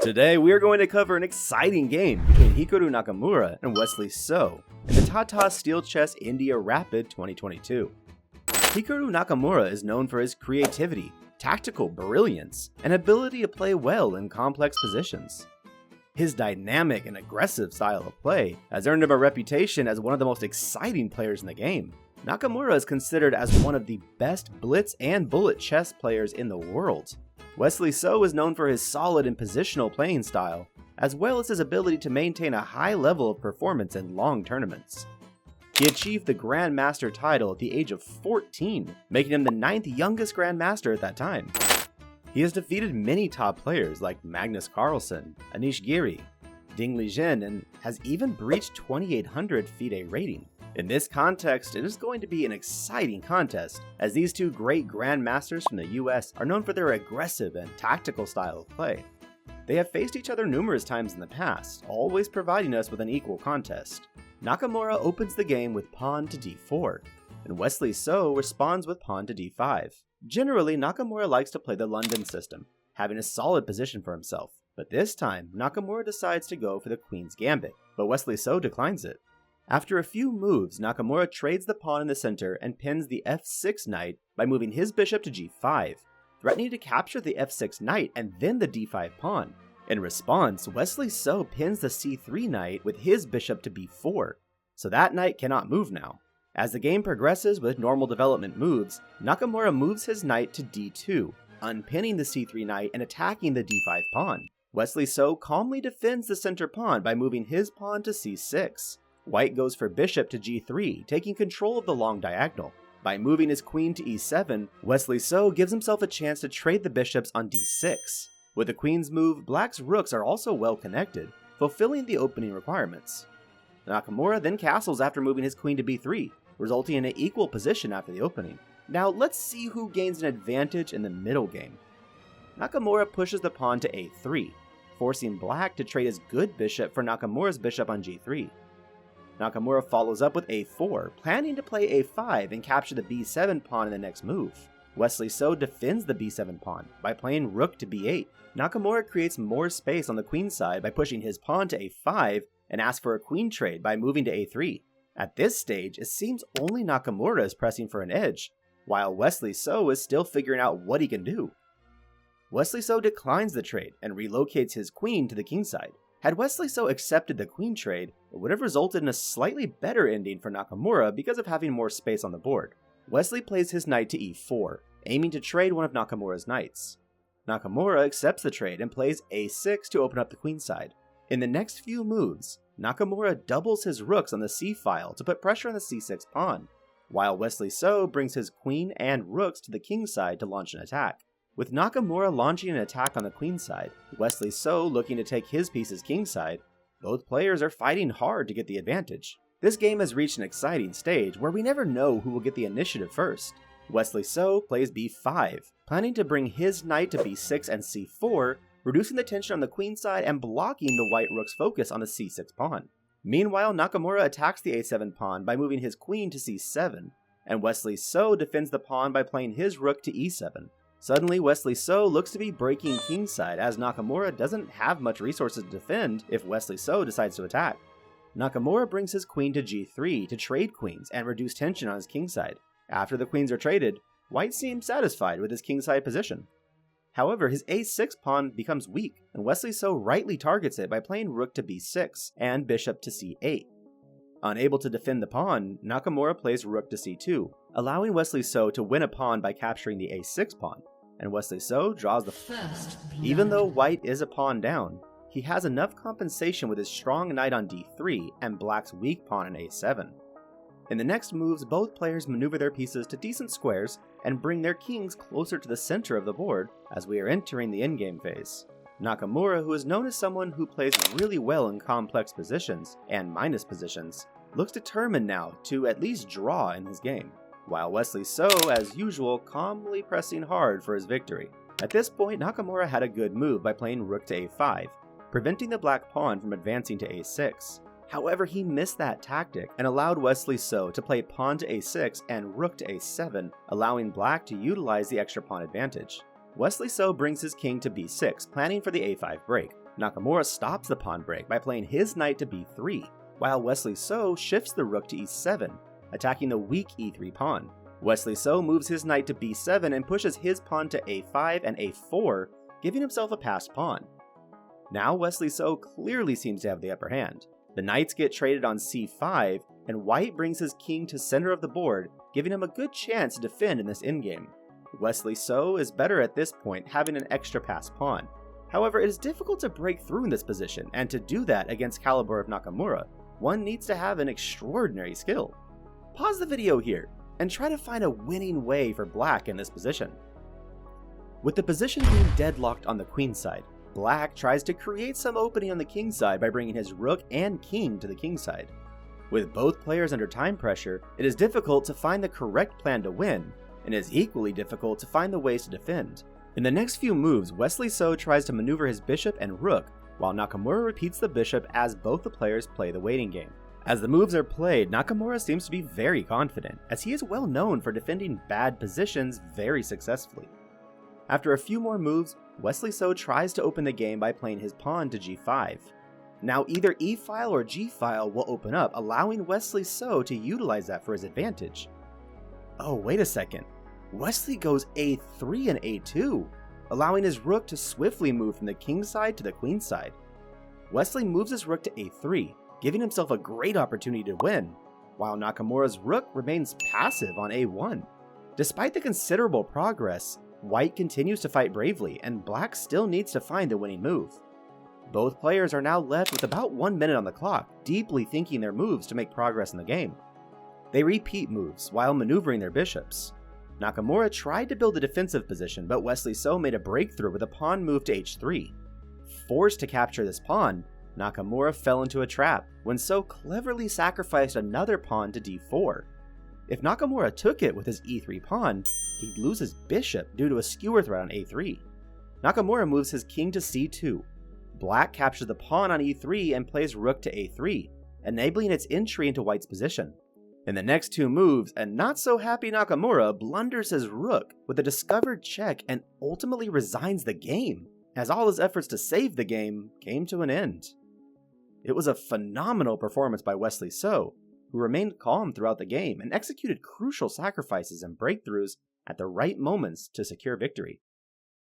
Today we are going to cover an exciting game between Hikaru Nakamura and Wesley So in the Tata Steel Chess India Rapid 2022. Hikaru Nakamura is known for his creativity, tactical brilliance, and ability to play well in complex positions. His dynamic and aggressive style of play has earned him a reputation as one of the most exciting players in the game. Nakamura is considered as one of the best blitz and bullet chess players in the world. Wesley So is known for his solid and positional playing style, as well as his ability to maintain a high level of performance in long tournaments. He achieved the Grandmaster title at the age of 14, making him the 9th youngest Grandmaster at that time. He has defeated many top players like Magnus-Carlsen, Anish Giri, Ding Lijin, and has even breached 2800 FIDE rating. In this context, it is going to be an exciting contest, as these two great Grandmasters from the US are known for their aggressive and tactical style of play. They have faced each other numerous times in the past, always providing us with an equal contest. Nakamura opens the game with pawn to d4, and Wesley So responds with pawn to d5. Generally, Nakamura likes to play the London system, having a solid position for himself, but this time, Nakamura decides to go for the Queen's Gambit, but Wesley So declines it. After a few moves, Nakamura trades the pawn in the center and pins the f6 knight by moving his bishop to g5, threatening to capture the f6 knight and then the d5 pawn. In response, Wesley So pins the c3 knight with his bishop to b4, so that knight cannot move now. As the game progresses with normal development moves, Nakamura moves his knight to d2, unpinning the c3 knight and attacking the d5 pawn. Wesley So calmly defends the center pawn by moving his pawn to c6. White goes for bishop to g3, taking control of the long diagonal. By moving his queen to e7, Wesley So gives himself a chance to trade the bishops on d6. With the queen's move, black's rooks are also well connected, fulfilling the opening requirements. Nakamura then castles after moving his queen to b3, resulting in an equal position after the opening. Now let's see who gains an advantage in the middle game. Nakamura pushes the pawn to a3, forcing black to trade his good bishop for Nakamura's bishop on g3. Nakamura follows up with a4, planning to play a5 and capture the b7 pawn in the next move. Wesley So defends the b7 pawn by playing rook to b8. Nakamura creates more space on the queen side by pushing his pawn to a5 and asks for a queen trade by moving to a3. At this stage, it seems only Nakamura is pressing for an edge, while Wesley So is still figuring out what he can do. Wesley So declines the trade and relocates his queen to the kingside. Had Wesley So accepted the queen trade, it would have resulted in a slightly better ending for Nakamura because of having more space on the board. Wesley plays his knight to e4, aiming to trade one of Nakamura's knights. Nakamura accepts the trade and plays a6 to open up the queenside. In the next few moves, Nakamura doubles his rooks on the c-file to put pressure on the c6 pawn, while Wesley So brings his queen and rooks to the kingside to launch an attack. With Nakamura launching an attack on the queenside, Wesley So looking to take his pieces kingside, both players are fighting hard to get the advantage. This game has reached an exciting stage where we never know who will get the initiative first. Wesley So plays b5, planning to bring his knight to b6 and c4, reducing the tension on the queenside and blocking the white rook's focus on the c6 pawn. Meanwhile, Nakamura attacks the a7 pawn by moving his queen to c7, and Wesley So defends the pawn by playing his rook to e7. Suddenly, Wesley So looks to be breaking kingside as Nakamura doesn't have much resources to defend if Wesley So decides to attack. Nakamura brings his queen to g3 to trade queens and reduce tension on his kingside. After the queens are traded, White seems satisfied with his kingside position. However, his a6 pawn becomes weak, and Wesley So rightly targets it by playing rook to b6 and bishop to c8. Unable to defend the pawn, Nakamura plays rook to c2, allowing Wesley So to win a pawn by capturing the a6 pawn, and Wesley So draws the first. Even though White is a pawn down, he has enough compensation with his strong knight on d3 and black's weak pawn on a7. In the next moves, both players maneuver their pieces to decent squares and bring their kings closer to the center of the board as we are entering the endgame phase. Nakamura, who is known as someone who plays really well in complex positions and minus positions, looks determined now to at least draw in his game, while Wesley So, as usual, calmly pressing hard for his victory. At this point, Nakamura had a good move by playing rook to a5, preventing the black pawn from advancing to a6. However, he missed that tactic and allowed Wesley So to play pawn to a6 and rook to a7, allowing black to utilize the extra pawn advantage. Wesley So brings his king to b6, planning for the a5 break. Nakamura stops the pawn break by playing his knight to b3, while Wesley So shifts the rook to e7, attacking the weak e3 pawn. Wesley So moves his knight to b7 and pushes his pawn to a5 and a4, giving himself a passed pawn. Now Wesley So clearly seems to have the upper hand. The knights get traded on c5, and white brings his king to center of the board, giving him a good chance to defend in this endgame. Wesley So is better at this point, having an extra passed pawn. However, it is difficult to break through in this position, and to do that against caliber of Nakamura, one needs to have an extraordinary skill. Pause the video here, and try to find a winning way for black in this position. With the position being deadlocked on the queen side, black tries to create some opening on the king side by bringing his rook and king to the king side. With both players under time pressure, it is difficult to find the correct plan to win, and it is equally difficult to find the ways to defend. In the next few moves, Wesley So tries to maneuver his bishop and rook, while Nakamura repeats the bishop as both the players play the waiting game. As the moves are played, Nakamura seems to be very confident, as he is well known for defending bad positions very successfully. After a few more moves, Wesley So tries to open the game by playing his pawn to g5. Now either e-file or g-file will open up, allowing Wesley So to utilize that for his advantage. Oh, wait a second. Wesley goes a3 and a2, allowing his rook to swiftly move from the king side to the queen side. Wesley moves his rook to a3, giving himself a great opportunity to win, while Nakamura's rook remains passive on a1. Despite the considerable progress, white continues to fight bravely, and black still needs to find the winning move. Both players are now left with about 1 minute on the clock, deeply thinking their moves to make progress in the game. They repeat moves while maneuvering their bishops. Nakamura tried to build a defensive position, but Wesley So made a breakthrough with a pawn move to h3. Forced to capture this pawn, Nakamura fell into a trap when So cleverly sacrificed another pawn to d4. If Nakamura took it with his e3 pawn, he'd lose his bishop due to a skewer threat on a3. Nakamura moves his king to c2. Black captures the pawn on e3 and plays rook to a3, enabling its entry into white's position. In the next two moves, a not-so-happy Nakamura blunders his rook with a discovered check and ultimately resigns the game, as all his efforts to save the game came to an end. It was a phenomenal performance by Wesley So, who remained calm throughout the game and executed crucial sacrifices and breakthroughs at the right moments to secure victory.